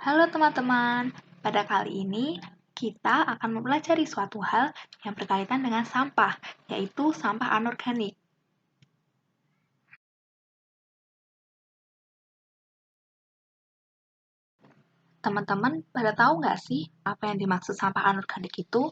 Halo teman-teman, pada kali ini kita akan mempelajari suatu hal yang berkaitan dengan sampah, yaitu sampah anorganik. Teman-teman pada tahu nggak sih apa yang dimaksud sampah anorganik itu?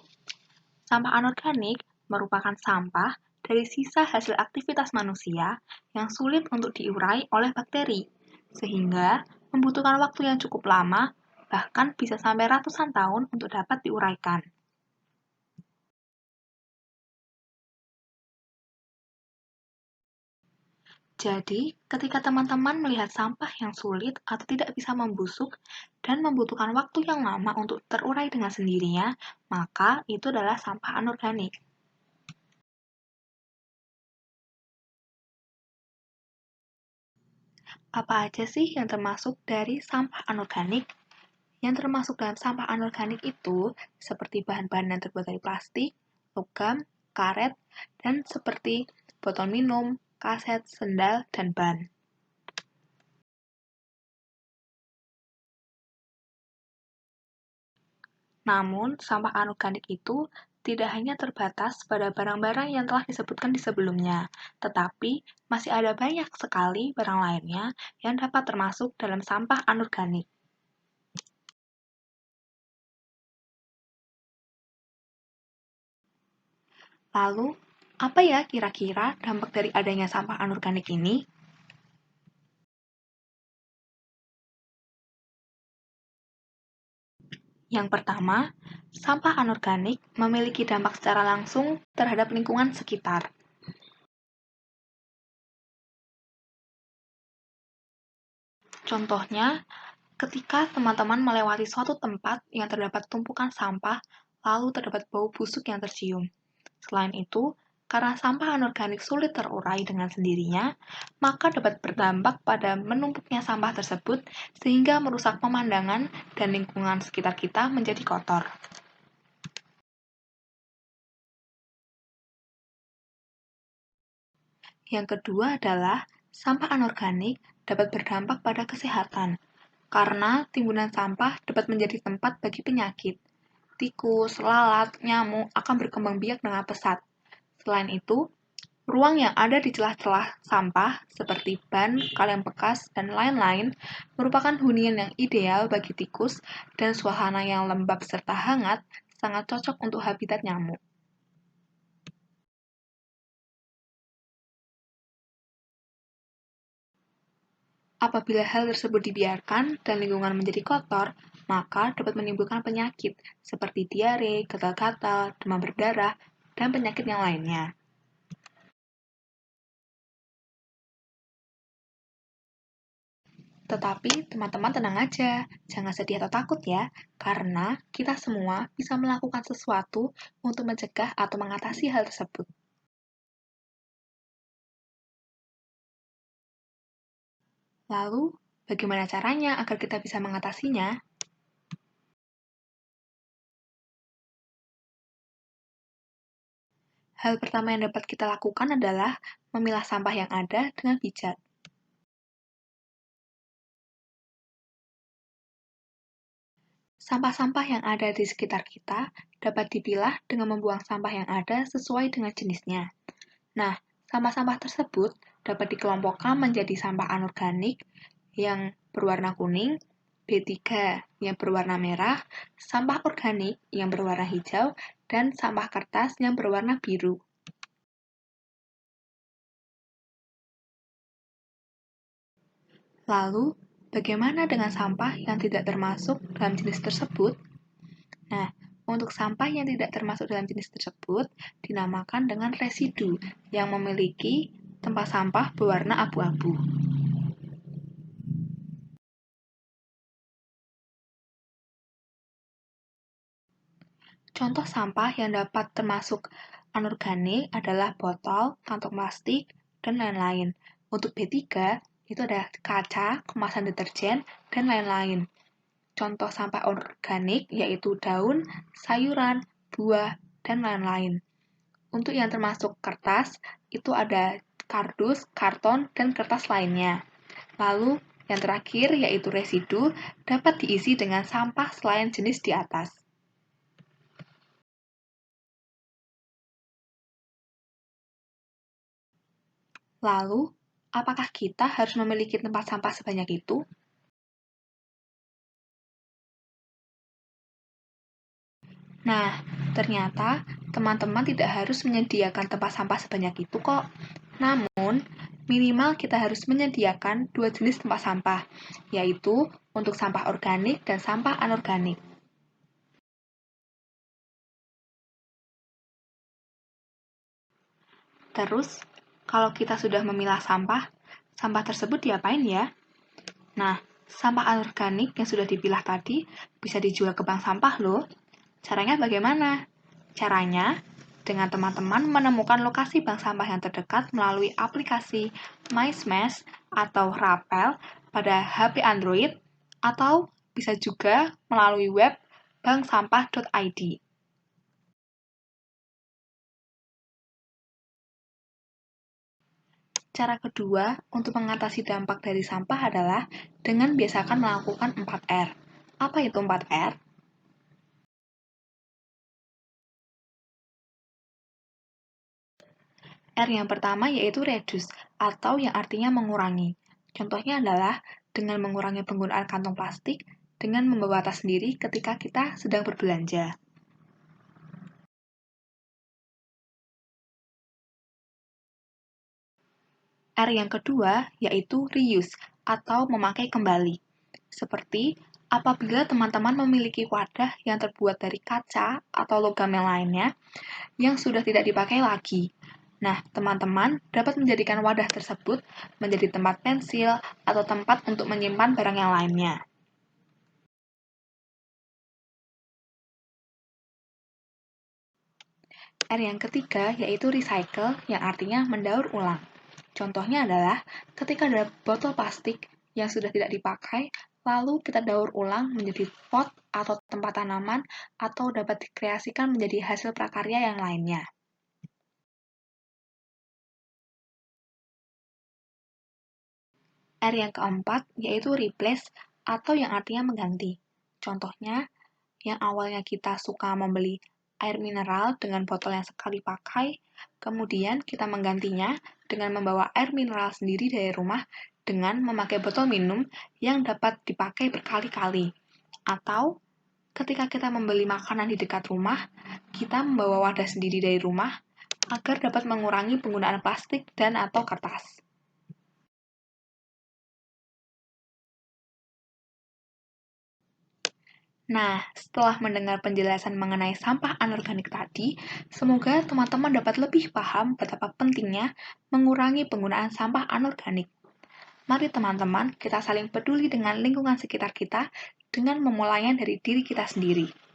Sampah anorganik merupakan sampah dari sisa hasil aktivitas manusia yang sulit untuk diurai oleh bakteri, sehingga membutuhkan waktu yang cukup lama, bahkan bisa sampai ratusan tahun untuk dapat diuraikan. Jadi, ketika teman-teman melihat sampah yang sulit atau tidak bisa membusuk dan membutuhkan waktu yang lama untuk terurai dengan sendirinya, maka itu adalah sampah anorganik. Apa aja sih yang termasuk dari sampah anorganik? Yang termasuk dalam sampah anorganik itu seperti bahan-bahan yang terbuat dari plastik, logam, karet, dan seperti botol minum, kaset, sendal, dan ban. Namun, sampah anorganik itu tidak hanya terbatas pada barang-barang yang telah disebutkan di sebelumnya, tetapi masih ada banyak sekali barang lainnya yang dapat termasuk dalam sampah anorganik. Lalu, apa ya kira-kira dampak dari adanya sampah anorganik ini? Yang pertama, sampah anorganik memiliki dampak secara langsung terhadap lingkungan sekitar. Contohnya, ketika teman-teman melewati suatu tempat yang terdapat tumpukan sampah, lalu terdapat bau busuk yang tercium. Selain itu, karena sampah anorganik sulit terurai dengan sendirinya, maka dapat berdampak pada menumpuknya sampah tersebut sehingga merusak pemandangan dan lingkungan sekitar kita menjadi kotor. Yang kedua adalah sampah anorganik dapat berdampak pada kesehatan, karena timbunan sampah dapat menjadi tempat bagi penyakit. Tikus, lalat, nyamuk akan berkembang biak dengan pesat. Selain itu, ruang yang ada di celah-celah sampah seperti ban, kaleng bekas, dan lain-lain merupakan hunian yang ideal bagi tikus dan suasana yang lembab serta hangat sangat cocok untuk habitat nyamuk. Apabila hal tersebut dibiarkan dan lingkungan menjadi kotor, maka dapat menimbulkan penyakit seperti diare, gatal-gatal, demam berdarah, dan penyakit yang lainnya. Tetapi teman-teman tenang aja, jangan sedih atau takut ya, karena kita semua bisa melakukan sesuatu untuk mencegah atau mengatasi hal tersebut. Lalu, bagaimana caranya agar kita bisa mengatasinya? Hal pertama yang dapat kita lakukan adalah memilah sampah yang ada dengan bijak. Sampah-sampah yang ada di sekitar kita dapat dipilah dengan membuang sampah yang ada sesuai dengan jenisnya. Nah, sampah-sampah tersebut dapat dikelompokkan menjadi sampah anorganik yang berwarna kuning, B3 yang berwarna merah, sampah organik yang berwarna hijau, dan sampah kertas yang berwarna biru. Lalu, bagaimana dengan sampah yang tidak termasuk dalam jenis tersebut? Nah, untuk sampah yang tidak termasuk dalam jenis tersebut dinamakan dengan residu yang memiliki tempat sampah berwarna abu-abu. Contoh sampah yang dapat termasuk anorganik adalah botol, kantong plastik, dan lain-lain. Untuk B3, itu ada kaca, kemasan deterjen, dan lain-lain. Contoh sampah organik yaitu daun, sayuran, buah, dan lain-lain. Untuk yang termasuk kertas, itu ada kardus, karton, dan kertas lainnya. Lalu, Yang terakhir, yaitu residu, dapat diisi dengan sampah selain jenis di atas. Lalu, apakah kita harus memiliki tempat sampah sebanyak itu? Nah, ternyata teman-teman tidak harus menyediakan tempat sampah sebanyak itu kok. Namun, minimal kita harus menyediakan dua jenis tempat sampah, yaitu untuk sampah organik dan sampah anorganik. Terus, kalau kita sudah memilah sampah, sampah tersebut diapain ya? Nah, sampah anorganik yang sudah dipilah tadi bisa dijual ke bank sampah loh. Caranya bagaimana? Caranya, dengan teman-teman menemukan lokasi bank sampah yang terdekat melalui aplikasi MySmash atau Rapel pada HP Android, atau bisa juga melalui web banksampah.id. Cara kedua untuk mengatasi dampak dari sampah adalah dengan biasakan melakukan 4R. Apa itu 4R? R yang pertama yaitu reduce, atau yang artinya mengurangi. Contohnya adalah dengan mengurangi penggunaan kantong plastik dengan membawa tas sendiri ketika kita sedang berbelanja. R yang kedua yaitu reuse, atau memakai kembali. Seperti apabila teman-teman memiliki wadah yang terbuat dari kaca atau logam yang lainnya yang sudah tidak dipakai lagi. Nah, teman-teman dapat menjadikan wadah tersebut menjadi tempat pensil atau tempat untuk menyimpan barang yang lainnya. R yang ketiga yaitu recycle, yang artinya mendaur ulang. Contohnya adalah ketika ada botol plastik yang sudah tidak dipakai, lalu kita daur ulang menjadi pot atau tempat tanaman, atau dapat dikreasikan menjadi hasil prakarya yang lainnya. R yang keempat yaitu replace, atau yang artinya mengganti. Contohnya, yang awalnya kita suka membeli air mineral dengan botol yang sekali pakai, kemudian kita menggantinya dengan membawa air mineral sendiri dari rumah dengan memakai botol minum yang dapat dipakai berkali-kali. Atau, ketika kita membeli makanan di dekat rumah, kita membawa wadah sendiri dari rumah agar dapat mengurangi penggunaan plastik dan atau kertas. Nah, setelah mendengar penjelasan mengenai sampah anorganik tadi, semoga teman-teman dapat lebih paham betapa pentingnya mengurangi penggunaan sampah anorganik. Mari teman-teman, kita saling peduli dengan lingkungan sekitar kita dengan memulainya dari diri kita sendiri.